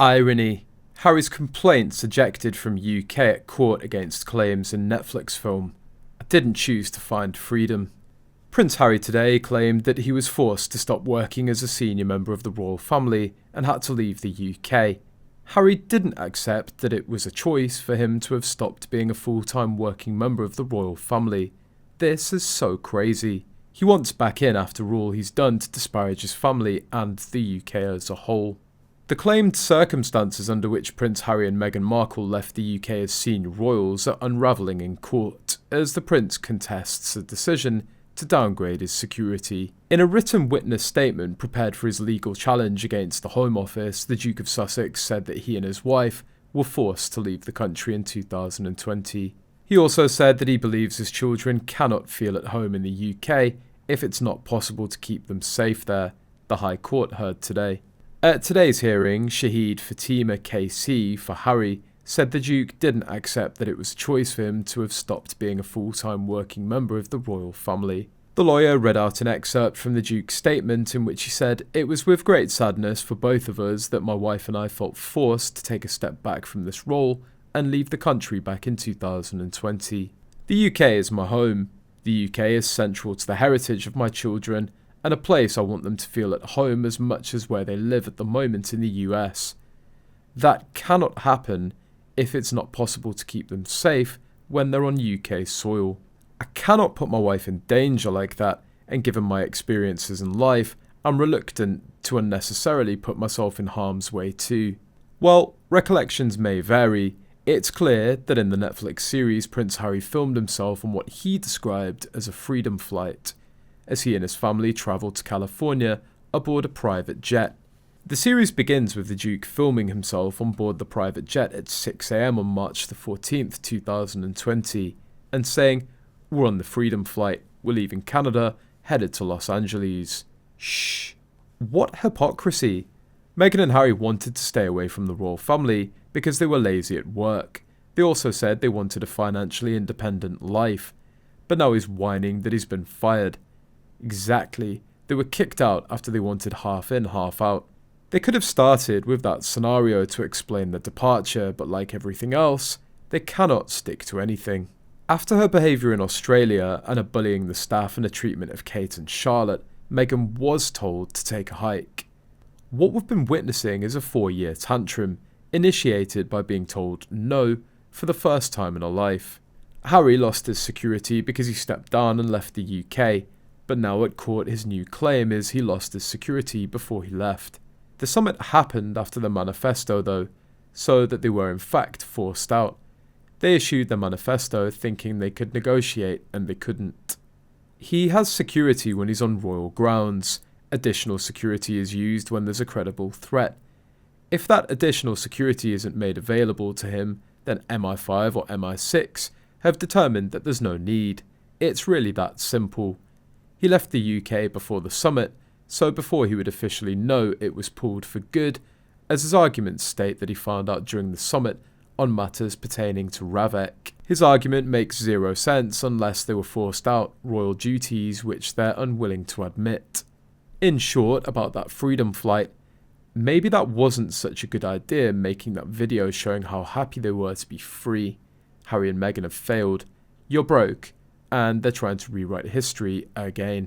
Irony. Harry's complaints ejected from UK at court against claims in Netflix film. I didn't choose to find freedom. Prince Harry today claimed that he was forced to stop working as a senior member of the royal family and had to leave the UK. Harry didn't accept that it was a choice for him to have stopped being a full-time working member of the royal family. This is so crazy. He wants back in after all he's done to disparage his family and the UK as a whole. The claimed circumstances under which Prince Harry and Meghan Markle left the UK as senior royals are unravelling in court, as the prince contests a decision to downgrade his security. In a written witness statement prepared for his legal challenge against the Home Office, the Duke of Sussex said that he and his wife were forced to leave the country in 2020. He also said that he believes his children cannot feel at home in the UK if it's not possible to keep them safe there, the High Court heard today. At today's hearing, Shahid Fatima KC for Harry said the Duke didn't accept that it was a choice for him to have stopped being a full-time working member of the royal family. The lawyer read out an excerpt from the Duke's statement in which he said, "It was with great sadness for both of us that my wife and I felt forced to take a step back from this role and leave the country back in 2020. The UK is my home. The UK is central to the heritage of my children and a place I want them to feel at home as much as where they live at the moment in the US. That cannot happen if it's not possible to keep them safe when they're on UK soil. I cannot put my wife in danger like that, and given my experiences in life, I'm reluctant to unnecessarily put myself in harm's way too." While recollections may vary, it's clear that in the Netflix series Prince Harry filmed himself on what he described as a freedom flight, as he and his family travelled to California aboard a private jet. The series begins with the Duke filming himself on board the private jet at 6 AM on March the 14th, 2020, and saying, "We're on the freedom flight, we're leaving Canada, headed to Los Angeles." Shh. What hypocrisy. Meghan and Harry wanted to stay away from the royal family because they were lazy at work. They also said they wanted a financially independent life. But now he's whining that he's been fired. Exactly. They were kicked out after they wanted half in, half out. They could have started with that scenario to explain the departure, but like everything else, they cannot stick to anything. After her behaviour in Australia and her bullying the staff and the treatment of Kate and Charlotte, Meghan was told to take a hike. What we've been witnessing is a 4-year tantrum, initiated by being told no for the first time in her life. Harry lost his security because he stepped down and left the UK, but now at court his new claim is he lost his security before he left. The summit happened after the manifesto though, so that they were in fact forced out. They issued the manifesto thinking they could negotiate, and they couldn't. He has security when he's on royal grounds. Additional security is used when there's a credible threat. If that additional security isn't made available to him, then MI5 or MI6 have determined that there's no need. It's really that simple. He left the UK before the summit, so before he would officially know it was pulled for good, as his arguments state that he found out during the summit on matters pertaining to Ravek. His argument makes zero sense unless they were forced out royal duties which they're unwilling to admit. In short, about that freedom flight, maybe that wasn't such a good idea, making that video showing how happy they were to be free. Harry and Meghan have failed. You're broke, and they're trying to rewrite history again.